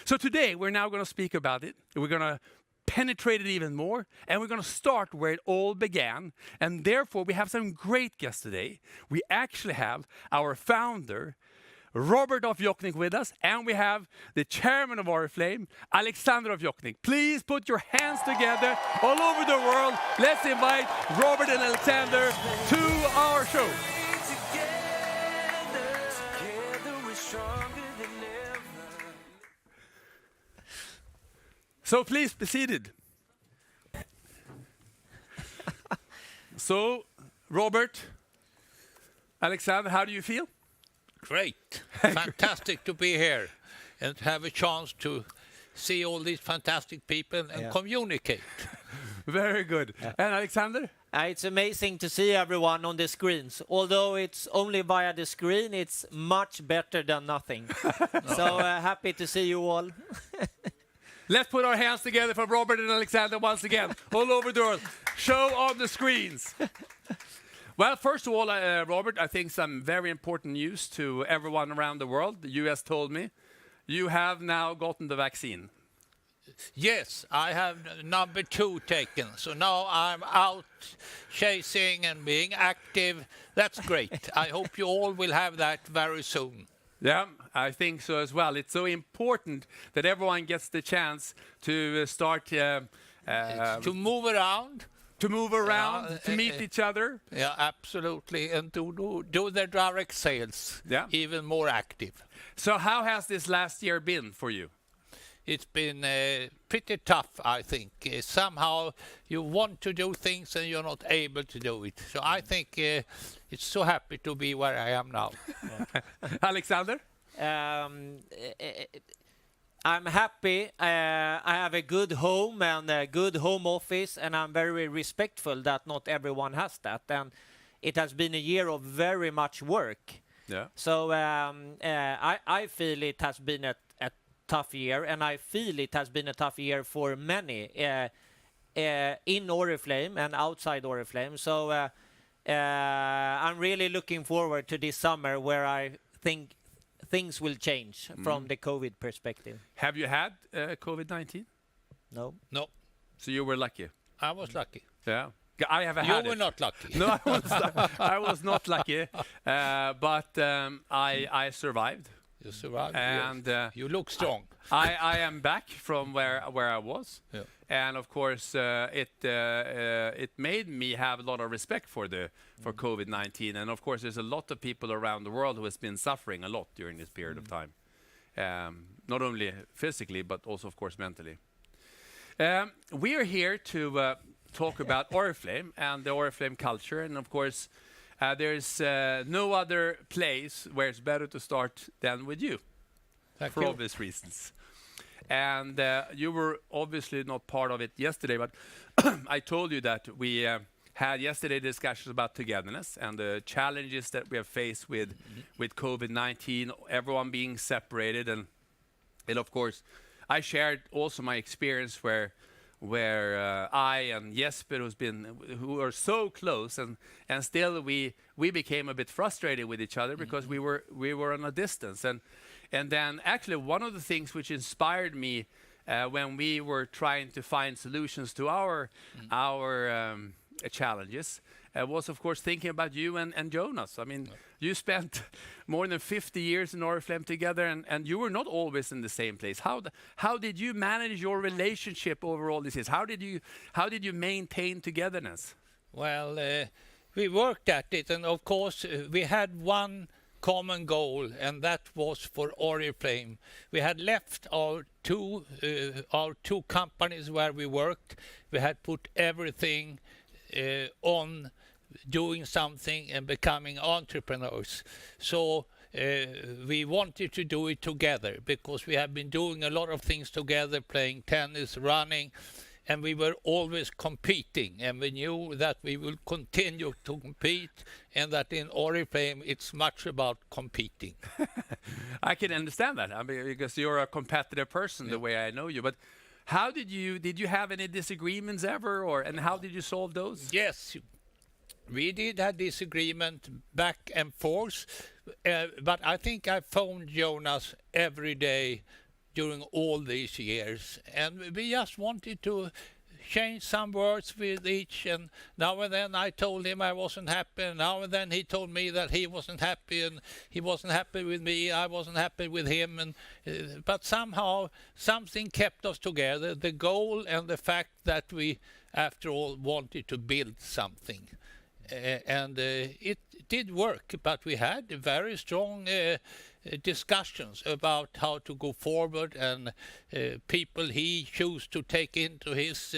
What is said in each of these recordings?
So today we're now going to speak about it. We're going to penetrate it even more, and we're going to start where it all began. And therefore, we have some great guests today. We actually have our founder, Robert of Jochnick, with us, and we have the chairman of Oriflame, Alexander of Jochnick. Please put your hands together all over the world. Let's invite Robert and Alexander to our show. So please be seated. So, Robert, Alexander, how do you feel? Great. Fantastic to be here and have a chance to see all these fantastic people and communicate. Very good. And Alexander? It's amazing to see everyone on the screens. Although it's only via the screen, it's much better than nothing. So happy to see you all. Let's put our hands together for Robert and Alexander once again, all over the world. Show on the screens. Well, first of all, Robert, I think some very important news to everyone around the world. The US told me you have now gotten the vaccine. Yes, I have number 2 taken. So now I'm out chasing and being active. That's great. I hope you all will have that very soon. Yeah, I think so as well. It's so important that everyone gets the chance to start To move around. To move around, to meet each other. Yeah, absolutely. And to do their direct sales even more active. So how has this last year been for you? It's been pretty tough, I think. Somehow you want to do things and you're not able to do it. So I think it's so happy to be where I am now. Alexander? I'm happy. I have a good home and a good home office, and I'm very respectful that not everyone has that. And it has been a year of very much work. Yeah. So I feel it has been a tough year, and I feel it has been a tough year for many in Oriflame and outside Oriflame. So I'm really looking forward to this summer where I think things will change from the COVID perspective. Have you had COVID-19? No. No. So you were lucky? I was lucky. Yeah. I have had You were not lucky. No, I was not lucky, but I survived. You survived. And you look strong. I am back from where I was, Yeah. and of course it made me have a lot of respect for COVID-19, and of course there's a lot of people around the world who has been suffering a lot during this period of time, not only physically but also of course mentally. We are here to talk about Oriflame and the Oriflame culture, and of course there's no other place where it's better to start than with you. Thank for you. obvious reasons. And you were obviously not part of it yesterday, but I told you that we had yesterday discussions about togetherness and the challenges that we have faced with COVID-19, everyone being separated, and of course I shared also my experience where I and Jesper, who are so close, and still we became a bit frustrated with each other because we were on a distance, and then actually one of the things which inspired me when we were trying to find solutions to our challenges was of course thinking about you and Jonas. I mean, you spent more than 50 years in Oriflame together, and you were not always in the same place. How did you manage your relationship over all these years? How did you maintain togetherness? Well, we worked at it, and of course we had one common goal, and that was for Oriflame. We had left our two companies where we worked. We had put everything on doing something and becoming entrepreneurs. So we wanted to do it together because we have been doing a lot of things together, playing tennis, running, and we were always competing, and we knew that we will continue to compete, and that in Oriflame it's much about competing. I can understand that. I mean, because you're a competitive person, the way I know you. But how did you have any disagreements ever, and how did you solve those? Yes, we did have disagreement back and forth, but I think I phoned Jonas every day during all these years. And we just wanted to change some words with each, and now and then I told him I wasn't happy, and now and then he told me that he wasn't happy, and he wasn't happy with me, I wasn't happy with him, and but somehow something kept us together, the goal and the fact that we after all wanted to build something. And it did work, but we had very strong discussions about how to go forward, and people he chose to take into his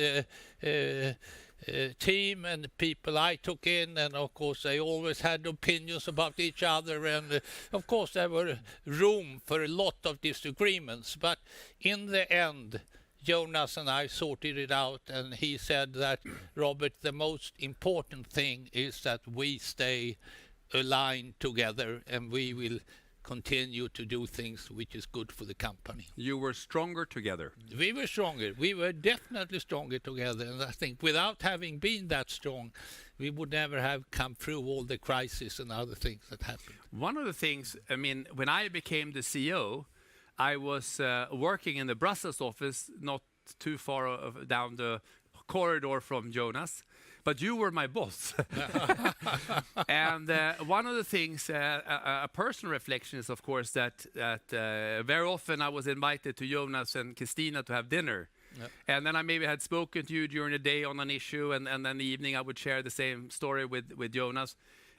team and people I took in, and of course they always had opinions about each other, and of course there were room for a lot of disagreements, but in the end Jonas and I sorted it out, and he said that, Robert, the most important thing is that we stay aligned together, and we will continue to do things which is good for the company. You were stronger together. We were stronger. We were definitely stronger together, and I think without having been that strong, we would never have come through all the crises and other things that happened. One of the things, I mean, when I became the CEO, I was working in the Brussels office, not too far down the corridor from Jonas, but you were my boss. And one of the things, a personal reflection is, of course, that very often I was invited to Jonas and Christina to have dinner. Yep. And then I maybe had spoken to you during the day on an issue, and then in the evening I would share the same story with Jonas.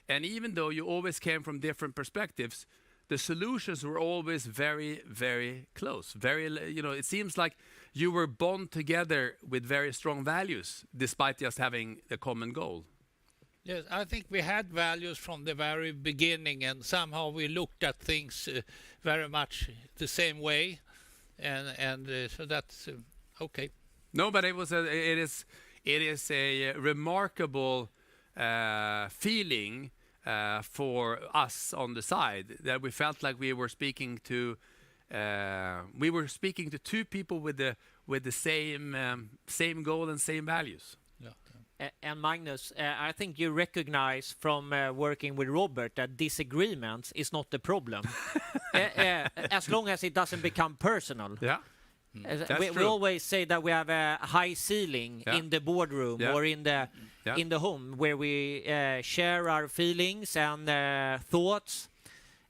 And even though you always came from different perspectives, the solutions were always very, very close. Very, it seems like you were bond together with very strong values, despite just having a common goal. Yes, I think we had values from the very beginning, and somehow we looked at things very much the same way, and so that's okay. No, but it is a remarkable feeling. For us on the side, that we felt like we were speaking to two people with the same goal and same values. Yeah. And Magnus, I think you recognize from working with Robert that disagreements is not the problem, as long as it doesn't become personal. Yeah. We always say that we have a high ceiling in the boardroom or in the home, where we share our feelings and thoughts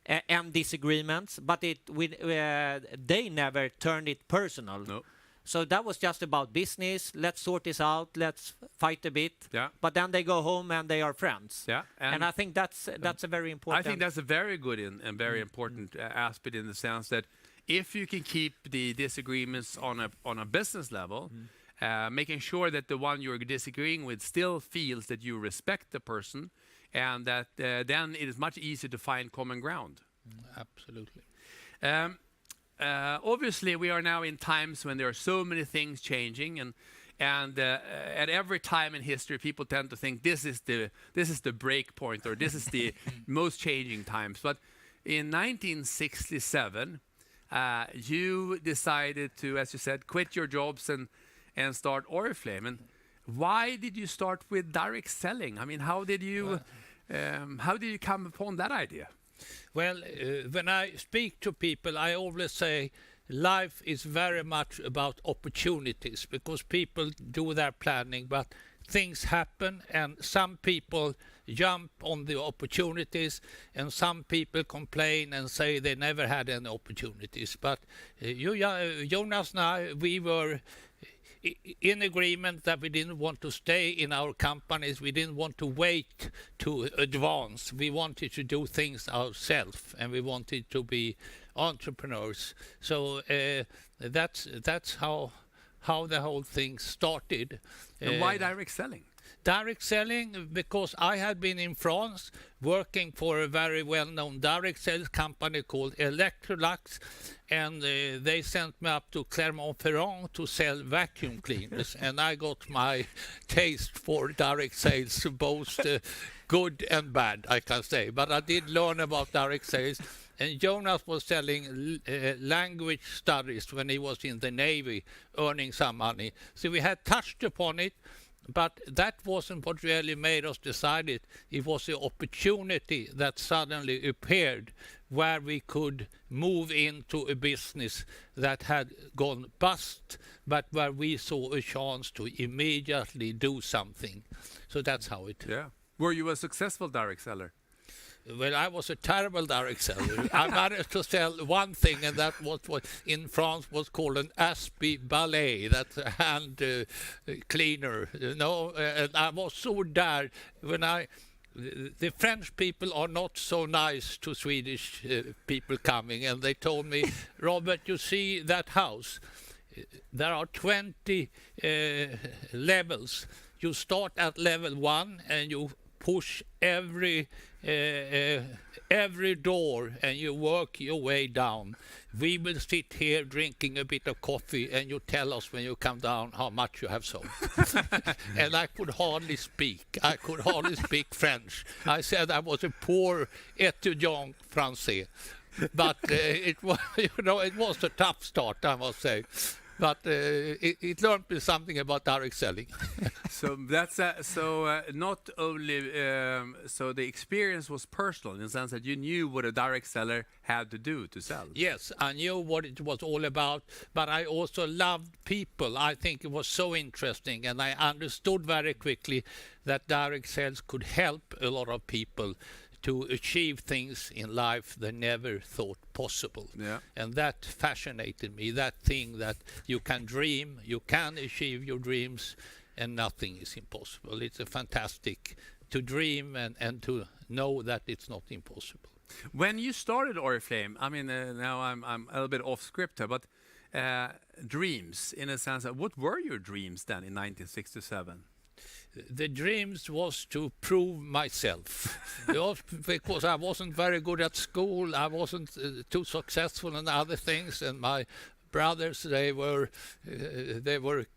and disagreements, but they never turned it personal. No. So that was just about business. Let's sort this out. Let's fight a bit. Yeah. But then they go home and they are friends. Yeah. And I think that's a very important. I think that's a very good and very important aspect, in the sense that if you can keep the disagreements on a business level, making sure that the one you're disagreeing with still feels that you respect the person, and that then it is much easier to find common ground. Absolutely. Obviously, we are now in times when there are so many things changing, and at every time in history, people tend to think this is the break point, or this is the most changing times. But in 1967. You decided to, as you said, quit your jobs and start Oriflame. And why did you start with direct selling? I mean, how did you come upon that idea? Well, when I speak to people, I always say life is very much about opportunities, because people do their planning, but things happen, and some people jump on the opportunities, and some people complain and say they never had any opportunities. But Jonas and I, we were in agreement that we didn't want to stay in our companies. We didn't want to wait to advance. We wanted to do things ourselves, and we wanted to be entrepreneurs. So that's how the whole thing started. And why direct selling? Direct selling, because I had been in France working for a very well-known direct sales company called Electrolux, and they sent me up to Clermont-Ferrand to sell vacuum cleaners, and I got my taste for direct sales, both good and bad, I can say. But I did learn about direct sales, and Jonas was selling language studies when he was in the Navy, earning some money. So we had touched upon it, but that wasn't what really made us decide it. It was the opportunity that suddenly appeared where we could move into a business that had gone bust, but where we saw a chance to immediately do something. So that's how it... Yeah. Were you a successful direct seller? Well, I was a terrible direct seller. I managed to sell one thing, and that was what in France was called an aspie balai, that's a hand cleaner, you know. And I was so there when the French people are not so nice to Swedish people coming, and they told me, Robert, you see that house? There are 20 levels. You start at level 1 and you push every door and you work your way down. We will sit here drinking a bit of coffee and you tell us when you come down how much you have sold. And I could hardly speak. I could hardly speak French. I said I was a poor étudiant français. But it was, you know, it was a tough start, I must say. But it learned me something about direct selling. So that's not only so the experience was personal in the sense that you knew what a direct seller had to do to sell. Yes, I knew what it was all about, but I also loved people. I think it was so interesting, and I understood very quickly that direct sales could help a lot of people to achieve things in life they never thought possible. Yeah. And that fascinated me, that thing that you can dream, you can achieve your dreams, and nothing is impossible. It's a fantastic to dream and to know that it's not impossible. When you started Oriflame, I mean, now I'm a little bit off script here, but dreams, in a sense, what were your dreams then in 1967? The dreams was to prove myself. Because I wasn't very good at school, I wasn't too successful in other things, and my brothers, they were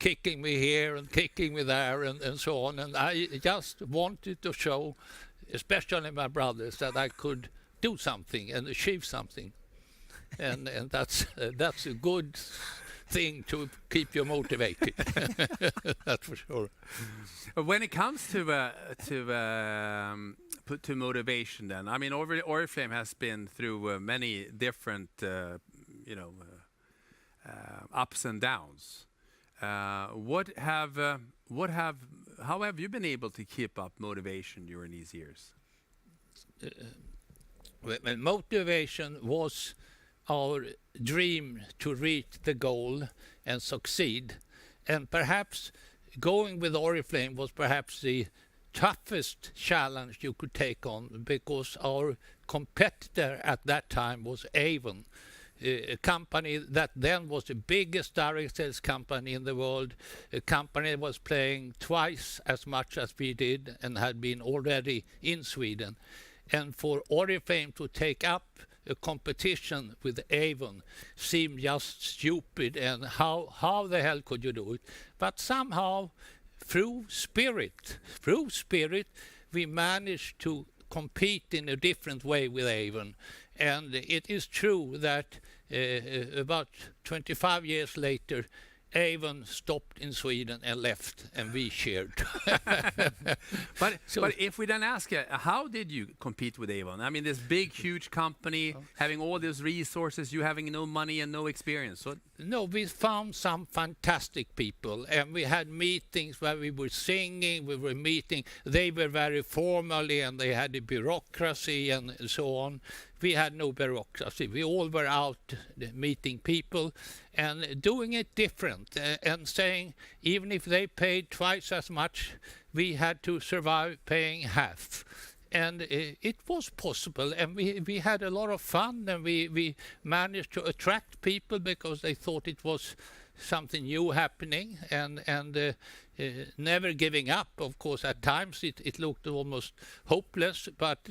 kicking me here and kicking me there and so on, and I just wanted to show, especially my brothers, that I could do something and achieve something, and that's a good thing to keep you motivated. That's for sure. When it comes to motivation, then I mean, Oriflame has been through many different, ups and downs. How have you been able to keep up motivation during these years? Well, motivation was our dream to reach the goal and succeed, and perhaps going with Oriflame was perhaps the toughest challenge you could take on, because our competitor at that time was Avon, a company that then was the biggest direct sales company in the world, a company that was playing twice as much as we did and had been already in Sweden. And for Oriflame to take up a competition with Avon seemed just stupid, and how the hell could you do it? But somehow, through spirit, we managed to compete in a different way with Avon. And it is true that about 25 years later, Avon stopped in Sweden and left, and we cheered. But if we then ask you, how did you compete with Avon? I mean, this big, huge company, having all these resources, you having no money and no experience. So no, we found some fantastic people, and we had meetings where we were singing, we were meeting. They were very formally, and they had a bureaucracy and so on. We had no bureaucracy. We all were out meeting people and doing it different, and saying even if they paid twice as much, we had to survive paying half. And it was possible, and we had a lot of fun, and we managed to attract people because they thought it was something new happening, and never giving up. Of course, at times it looked almost hopeless, but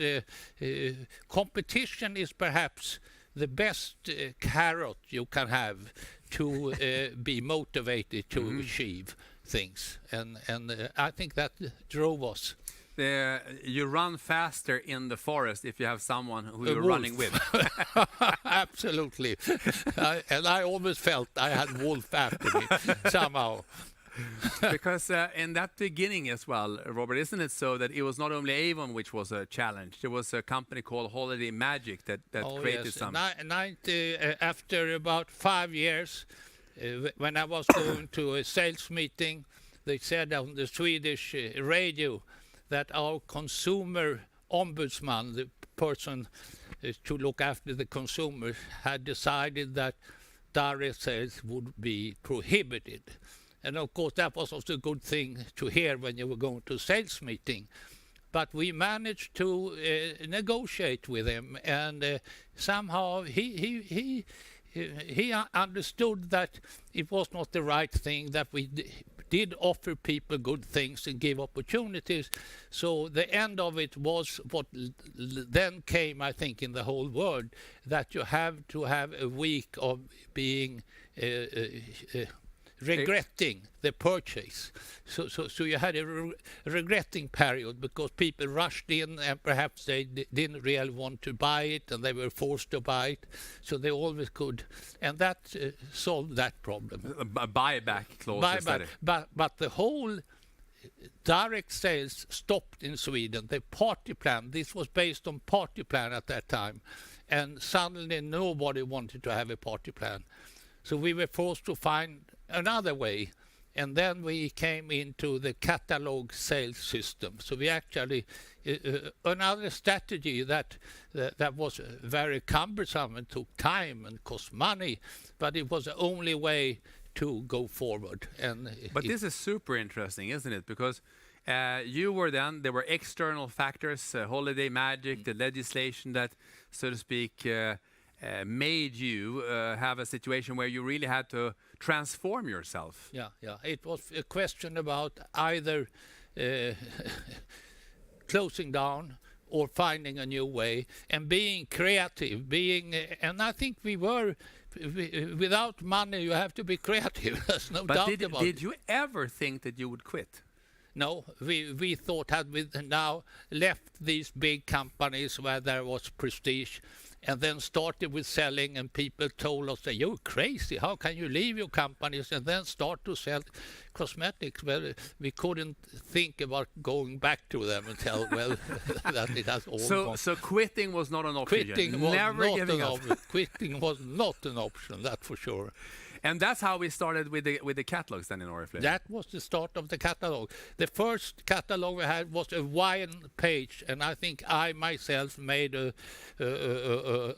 competition is perhaps the best carrot you can have to be motivated to achieve things, and I think that drove us. You run faster in the forest if you have someone who you're running with. Absolutely. And I always felt I had wolf after me somehow. Because in that beginning as well, Robert, isn't it so that it was not only Avon which was a challenge? There was a company called Holiday Magic that created yes. some. 90, after about 5 years, when I was going to a sales meeting, they said on the Swedish radio that our consumer ombudsman, the person to look after the consumers, had decided that direct sales would be prohibited. And of course that was also a good thing to hear when you were going to a sales meeting. But we managed to negotiate with him, and somehow he understood that it was not the right thing, that we did offer people good things and give opportunities. So the end of it was what then came, I think, in the whole world, that you have to have a week of being regretting the purchase. So you had a regretting period because people rushed in and perhaps they didn't really want to buy it and they were forced to buy it. So they always could. And that solved that problem. A buyback clause. But the whole direct sales stopped in Sweden. The party plan, this was based on party plan at that time. And suddenly nobody wanted to have a party plan. So we were forced to find another way, and then we came into the catalog sales system. So we actually another strategy that was very cumbersome and took time and cost money, but it was the only way to go forward. But this is super interesting, isn't it? Because you were then, there were external factors, Holiday Magic, the legislation that, so to speak, made you have a situation where you really had to transform yourself. Yeah. It was a question about either closing down or finding a new way and being creative. And I think we were. Without money, you have to be creative. There's no doubt about it. Did you ever think that you would quit? No, we thought, had we now left these big companies where there was prestige, and then started with selling, and people told us that you're crazy, how can you leave your companies and then start to sell cosmetics? Well, we couldn't think about going back to them and tell, well, that it has all gone. So quitting was not an option. Quitting was not an option, that's for sure. And that's how we started with the catalogs then in Oriflame. That was the start of the catalog. The first catalog we had was a wine page, and I think I myself made a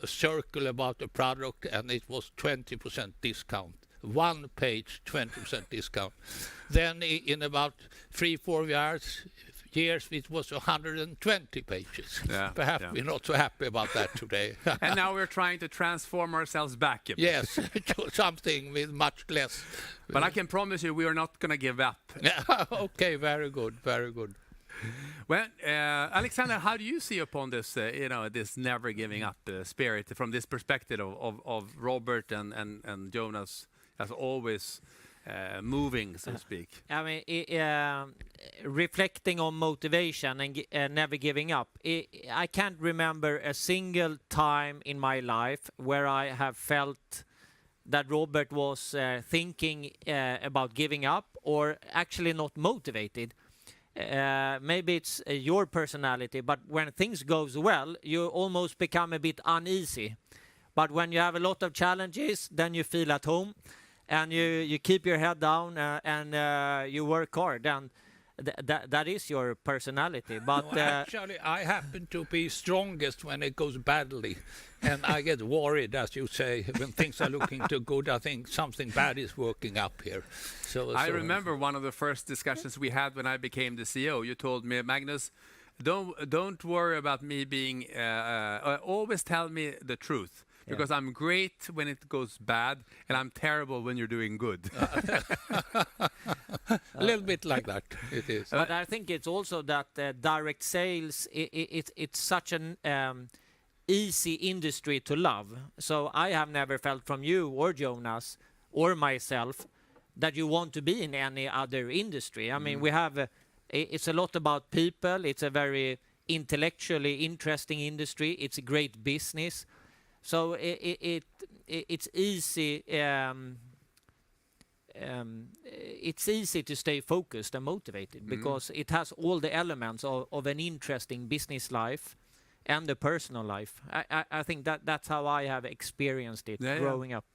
circle about the product, and it was 20% discount. One page, 20% discount. Then in about 3-4 years, it was 120 pages. Yeah, Perhaps we're not so happy about that today. And now we're trying to transform ourselves back. Yes, to something with much less. But I can promise you we are not going to give up. Okay, very good. Well, Alexander, how do you see upon this, this never giving up spirit from this perspective of Robert and Jonas as always moving, so to speak? I mean, reflecting on motivation and never giving up, I can't remember a single time in my life where I have felt that Robert was thinking about giving up or actually not motivated. Maybe it's your personality, but when things goes well, you almost become a bit uneasy. But when you have a lot of challenges, then you feel at home. And you keep your head down and you work hard, and that is your personality. But actually, I happen to be strongest when it goes badly, and I get worried, as you say, when things are looking too good. I think something bad is working up here. I remember one of the first discussions we had when I became the CEO. You told me, Magnus, don't worry about me being. Always tell me the truth. Because I'm great when it goes bad, and I'm terrible when you're doing good. A little bit like that, it is. But I think it's also that direct sales, it's such an easy industry to love. So I have never felt from you or Jonas or myself that you want to be in any other industry. I mean, we have, it's a lot about people. It's a very intellectually interesting industry. It's a great business. So it's easy it's easy to stay focused and motivated because it has all the elements of an interesting business life and a personal life. I think that's how I have experienced it growing up.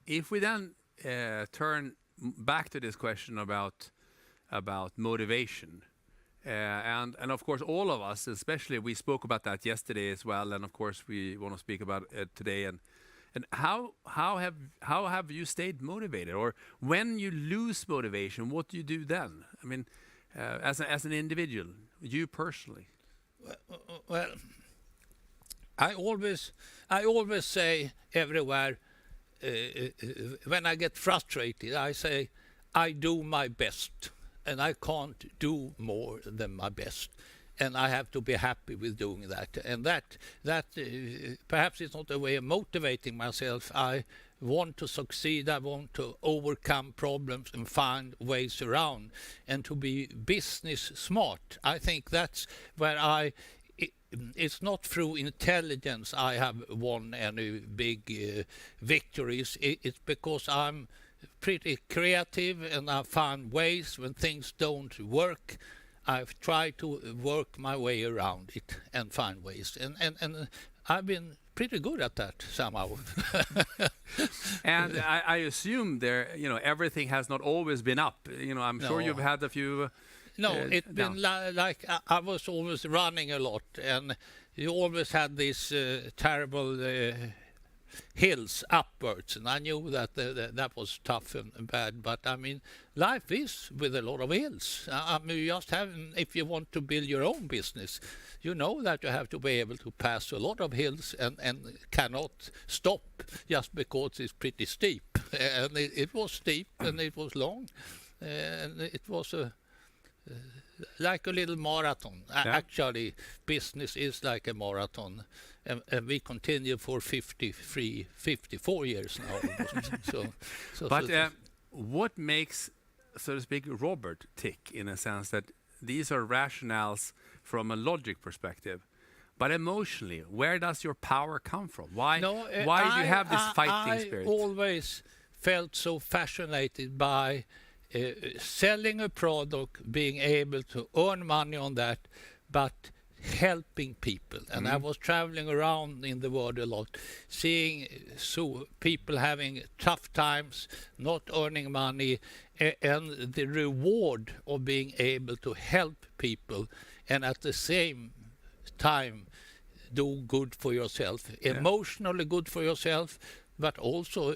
If we then turn back to this question about motivation, and of course all of us, especially we spoke about that yesterday as well, and of course we want to speak about it today. And how have you stayed motivated, or when you lose motivation, what do you do then? I mean, as an individual, you personally. Well, I always say everywhere when I get frustrated, I say I do my best, and I can't do more than my best. And I have to be happy with doing that. And that perhaps it's not a way of motivating myself. I want to succeed. I want to overcome problems and find ways around, and to be business smart. I think that's where it's not through intelligence I have won any big victories. It's because I'm pretty creative, and I find ways when things don't work. I've tried to work my way around it and find ways, and I've been pretty good at that somehow. And I assume everything has not always been up. I'm sure you've had a few. No, it's been like I was always running a lot, and you always had these terrible hills upwards, and I knew that that was tough and bad. But I mean, life is with a lot of hills. I mean, you just have, if you want to build your own business, you know that you have to be able to pass a lot of hills and cannot stop just because it's pretty steep. And it was steep, and it was long, and it was like a little marathon. Actually, business is like a marathon, and we continue for 54 years now. What makes, so to speak, Robert tick, in a sense that these are rationales from a logic perspective, but emotionally, where does your power come from? Why do you have this fighting spirit? I always felt so fascinated by selling a product, being able to earn money on that, but helping people. And I was traveling around in the world a lot, seeing people having tough times, not earning money, and the reward of being able to help people and at the same time do good for yourself, emotionally good for yourself, but also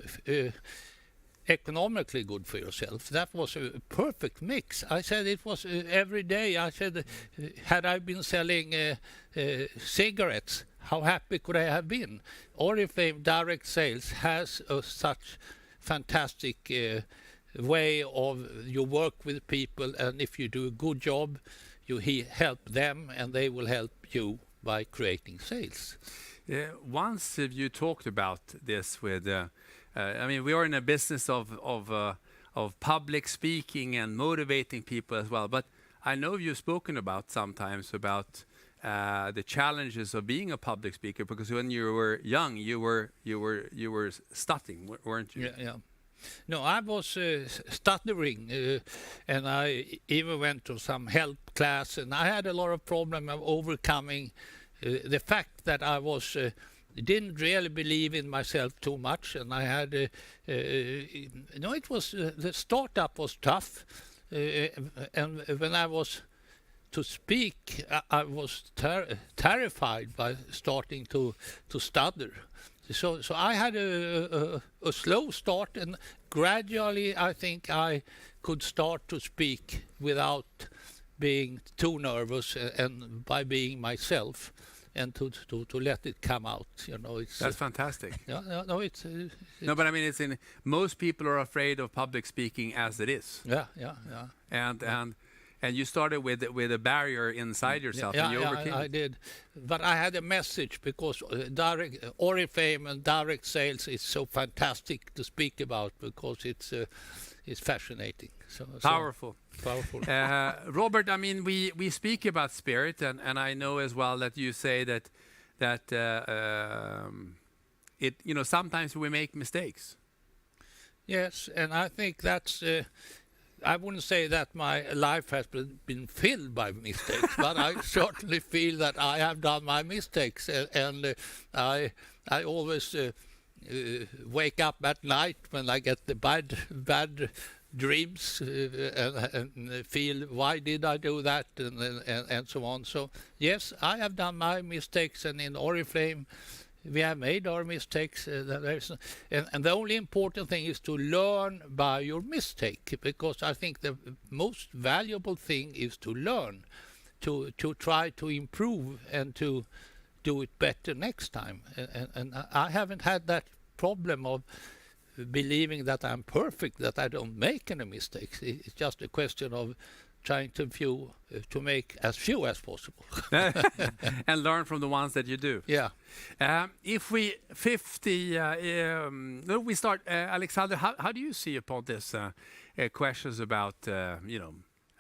economically good for yourself. That was a perfect mix. I said it was every day. I said, had I been selling cigarettes, how happy could I have been? Oriflame direct sales has such fantastic way of you work with people, and if you do a good job, you help them, and they will help you by creating sales. Once you talked about this with. I mean, we are in a business of public speaking and motivating people as well. But I know you've spoken about sometimes about the challenges of being a public speaker, because when you were young, you were stuttering, weren't you? Yeah. No, I was stuttering, and I even went to some help class, and I had a lot of problem of overcoming the fact that I was. Didn't really believe in myself too much, and I had it was the startup was tough, and when I was to speak, I was terrified by starting to stutter. So I had a slow start, and gradually I think I could start to speak without being too nervous, and by being myself. And to let it come out, it's that's fantastic. No, it's no, but I mean, it's in most people are afraid of public speaking as it is. Yeah. And you started with a barrier inside yourself, and you overcame. I did, but I had a message, because Oriflame and direct sales is so fantastic to speak about, because it's fascinating. Powerful. Robert, I mean, we speak about spirit, and I know as well that you say that sometimes we make mistakes. Yes, and I think that's. I wouldn't say that my life has been filled by mistakes, but I certainly feel that I have done my mistakes, and I always wake up at night when I get the bad dreams and feel why did I do that and so on. So yes, I have done my mistakes, and in Oriflame we have made our mistakes. And the only important thing is to learn by your mistake, because I think the most valuable thing is to learn, to try to improve and to do it better next time. And I haven't had that problem of believing that I'm perfect, that I don't make any mistakes. It's just a question of trying to make as few as possible. And learn from the ones that you do. Yeah. If we start, Alexander, how do you see upon this questions about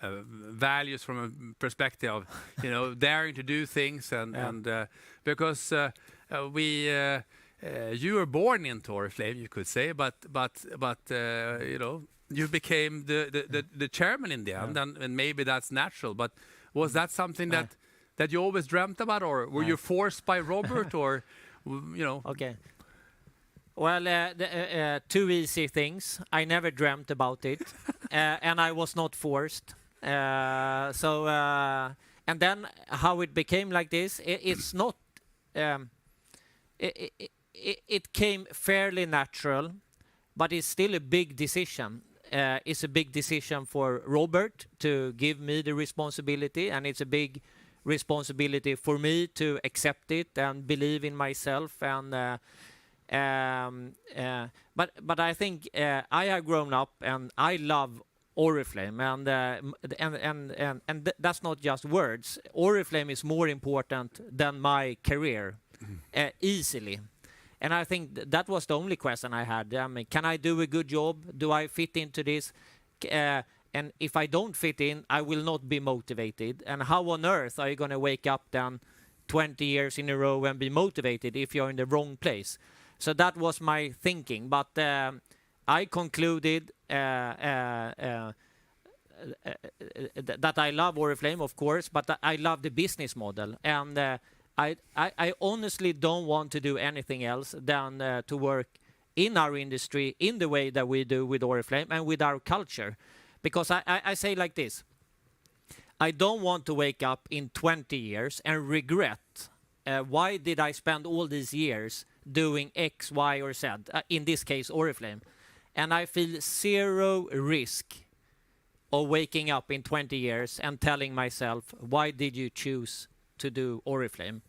values from a perspective of daring to do things and because you were born into Oriflame, you could say, but you became the chairman in the end, and maybe that's natural. But was that something that you always dreamt about, or were you forced by Robert, or Okay. Well, two easy things. I never dreamt about it, and I was not forced. And then how it became like this, it's not. It came fairly natural, but it's still a big decision. It's a big decision for Robert to give me the responsibility, and it's a big responsibility for me to accept it and believe in myself. And but I think I have grown up, and I love Oriflame, and that's not just words. Oriflame is more important than my career, easily. And I think that was the only question I had. I mean, can I do a good job? Do I fit into this? And if I don't fit in, I will not be motivated. And how on earth are you going to wake up then 20 years in a row and be motivated if you're in the wrong place? So that was my thinking. But I concluded that I love Oriflame, of course, but I love the business model. And I honestly don't want to do anything else than to work in our industry in the way that we do with Oriflame and with our culture. Because I say like this, I don't want to wake up in 20 years and regret why did I spend all these years doing X, Y, or Z, in this case Oriflame. And I feel zero risk of waking up in 20 years and telling myself, why did you choose to do Oriflame?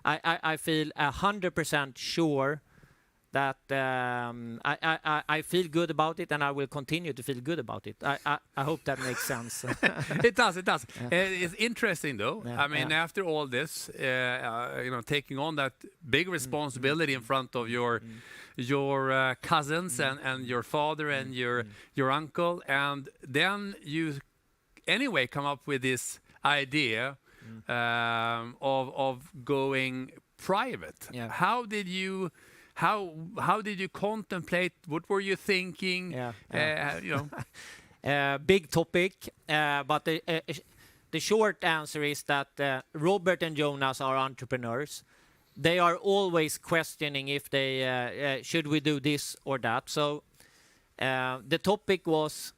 I feel 100% sure that I feel good about it, and I will continue to feel good about it. I hope that makes sense. It does. It's interesting, though. Yeah, I mean, after all this, taking on that big responsibility in front of your cousins and your father and your uncle, and then you anyway come up with this idea of going private. Yeah. How did you contemplate? What were you thinking? Big topic, but the short answer is that Robert and Jonas are entrepreneurs. They are always questioning if they should we do this or that. So the topic was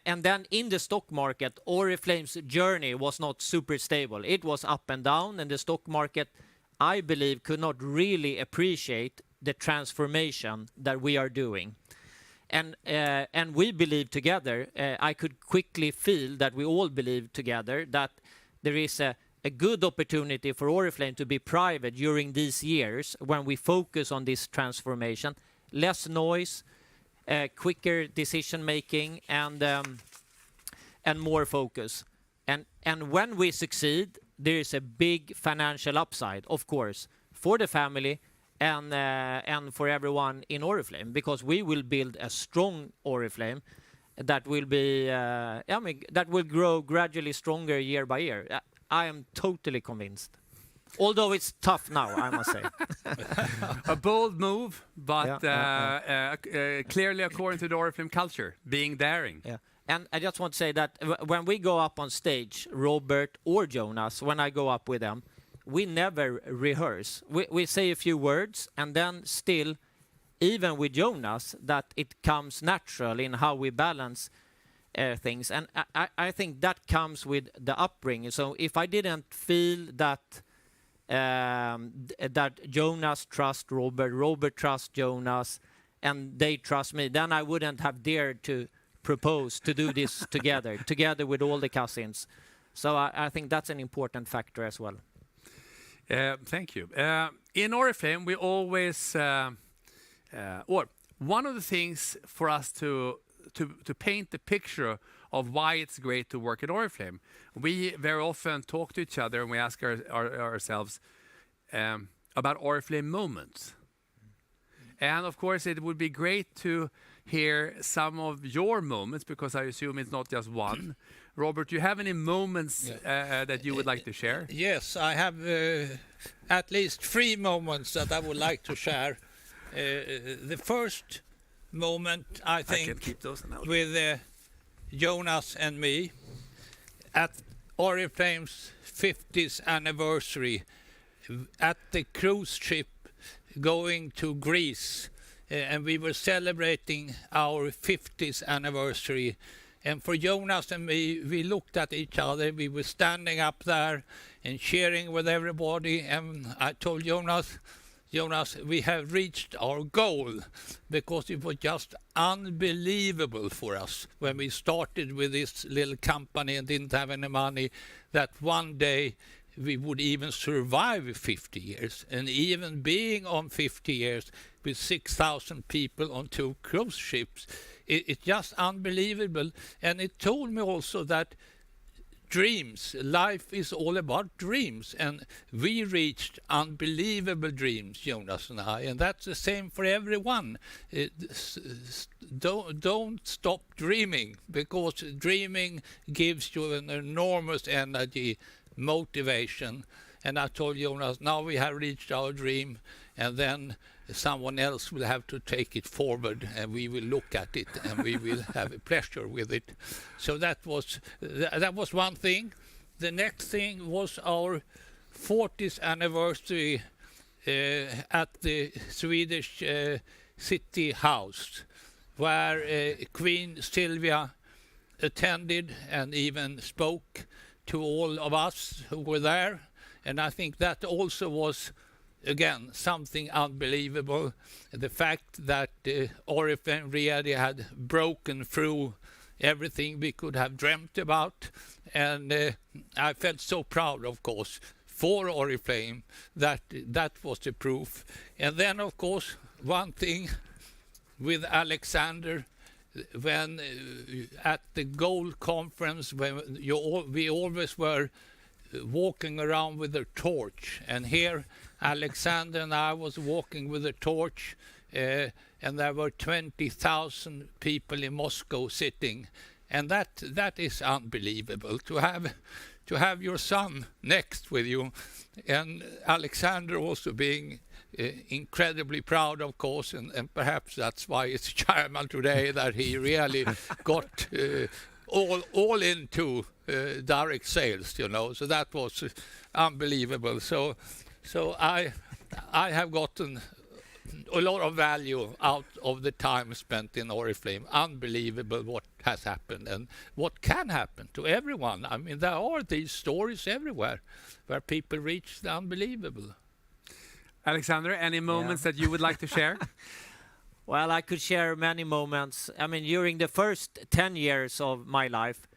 and then in the stock market, Oriflame's journey was not super stable. It was up and down, and the stock market, I believe, could not really appreciate the transformation that we are doing. And we believe together, I could quickly feel that we all believe together that there is a good opportunity for Oriflame to be private during these years when we focus on this transformation. Less noise, quicker decision making, and more focus. And when we succeed, there is a big financial upside, of course, for the family and for everyone in Oriflame, because we will build a strong Oriflame that will be that will grow gradually stronger year by year. I am totally convinced. Although it's tough now, I must say. A bold move, but Yeah. clearly according to the Oriflame culture, being daring. Yeah. And I just want to say that when we go up on stage, Robert or Jonas, when I go up with them, we never rehearse. We say a few words, and then still, even with Jonas, that it comes natural in how we balance things. And I think that comes with the upbringing. So if I didn't feel that that Jonas trusts Robert, Robert trusts Jonas, and they trust me, then I wouldn't have dared to propose to do this together with all the cousins. So I think that's an important factor as well. Thank you. In Oriflame, we always, or one of the things for us to paint the picture of why it's great to work at Oriflame, we very often talk to each other and we ask ourselves about Oriflame moments. And of course, it would be great to hear some of your moments, because I assume it's not just one. Robert, do you have any moments that you would like to share? Yes, I have at least 3 moments that I would like to share. The first moment, I think, can keep those now. with Jonas and me at Oriflame's 50th anniversary at the cruise ship going to Greece, and we were celebrating our 50th anniversary. And for Jonas and me, we looked at each other. We were standing up there and cheering with everybody. And I told Jonas, we have reached our goal, because it was just unbelievable for us when we started with this little company and didn't have any money, that one day we would even survive 50 years. And even being on 50 years with 6,000 people on 2 cruise ships, it's just unbelievable. And it told me also that dreams, life is all about dreams, and we reached unbelievable dreams, Jonas and I, and that's the same for everyone. Don't stop dreaming, because dreaming gives you an enormous energy, motivation. And I told Jonas, now we have reached our dream, and then someone else will have to take it forward, and we will look at it and we will have a pleasure with it. So that was one thing. The next thing was our 40th anniversary at the Swedish City House, where Queen Sylvia attended and even spoke to all of us who were there. And I think that also was, again, something unbelievable. The fact that Oriflame really had broken through everything we could have dreamt about. And I felt so proud, of course, for Oriflame that was the proof. And then, of course, one thing with Alexander, when at the Gold Conference, when we always were walking around with a torch, and here Alexander and I was walking with a torch, and there were 20,000 people in Moscow sitting, and that is unbelievable to have your son next with you, and Alexander also being incredibly proud, of course, and perhaps that's why he's chairman today, that he really got all into direct sales, you know. So that was unbelievable. So I have gotten a lot of value out of the time spent in Oriflame. Unbelievable what has happened and what can happen to everyone. I mean, there are these stories everywhere where people reach the unbelievable. Alexander, any moments that you would like to share? Well, I could share many moments. I mean, during the first 10 years of my life,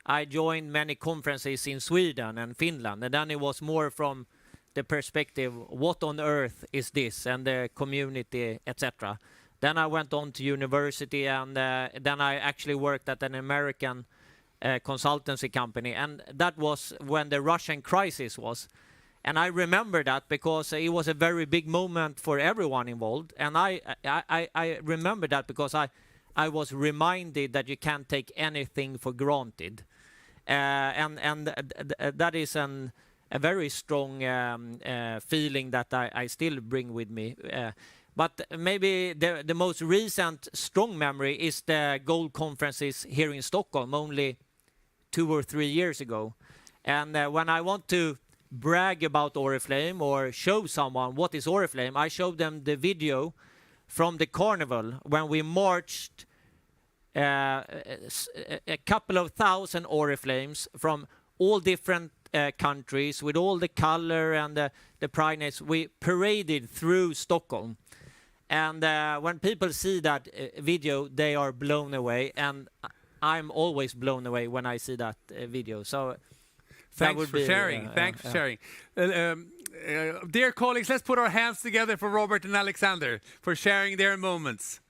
I joined many conferences in Sweden and Finland, and then it was more from the perspective, what on earth is this, and the community, etc. Then I went on to university, and then I actually worked at an American consultancy company, and that was when the Russian crisis was. And I remember that because it was a very big moment for everyone involved. And I remember that because I was reminded that you can't take anything for granted. And that is a very strong feeling that I still bring with me. But maybe the most recent strong memory is the gold conferences here in Stockholm only 2 or 3 years ago. And when I want to brag about Oriflame or show someone what is Oriflame, I show them the video from the carnival when we marched a couple of thousand Oriflames from all different countries with all the color and the prideness. We paraded through Stockholm. And when people see that video, they are blown away. And I'm always blown away when I see that video. So thanks for sharing. Thanks for sharing. Dear colleagues, let's put our hands together for Robert and Alexander for sharing their moments.